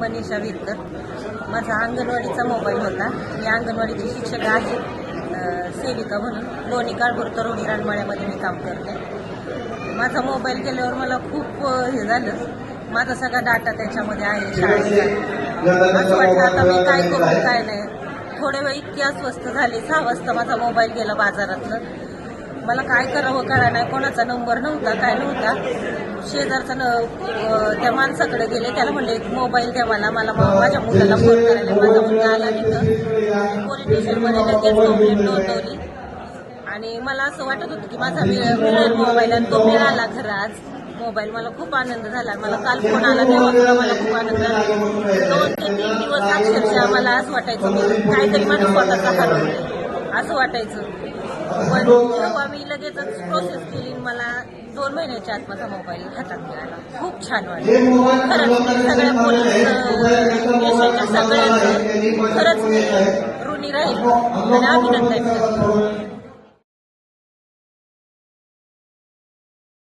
मनीषा विरकर. माझा अंगणवाडीचा मोबाईल होता. मी अंगणवाडीची शिक्षक आहे, सेविका म्हणून. लोणी काळभोर तरुणी रानमाळ्यामध्ये मी काम करते. माझा मोबाईल गेल्यावर मला खूप हे झालं. माझा सगळा डाटा त्याच्यामध्ये आहे शाळेचा. असं वाटलं आता मी काय करू काय नाही. थोड्या वेळ इतकी अस्वस्थ झाली. 6 वाजता माझा मोबाईल गेला बाजारातनं. मला काय करावं कळा नाही. कोणाचा नंबर नव्हता, काय नव्हता. शेजारचा त्या माणसाकडे गेले. त्याला म्हणले मोबाईल द्या मला माझ्या मुलाला फोन करायला. माझा मुलगा आला तिथं. पोलीस स्टेशनमध्ये लगेच कंप्लेंट नोंदवली. आणि मला असं वाटत होतं की माझा मिळेल मोबाईल, आणि तो मिळाला खरं आज मोबाईल. मला खूप आनंद झाला. मला काल फोन आला तेव्हा सुद्धा मला खूप आनंद झाला. 2 ते 3 दिवस अक्षरशः मला असं वाटायचं मी काहीतरी माझं स्वतःचा हरवलं असं वाटायचं. पण तेव्हा मी लगेचच प्रोसेस केली. मला 2 महिन्याच्या आत माझा मोबाईल हातात मिळाला. खूप छान वाटलं. खरंच सगळ्या पोलीस स्टेशनच्या सगळ्यांचं खरंच ऋणी राहील आणि अभिनंदन करते.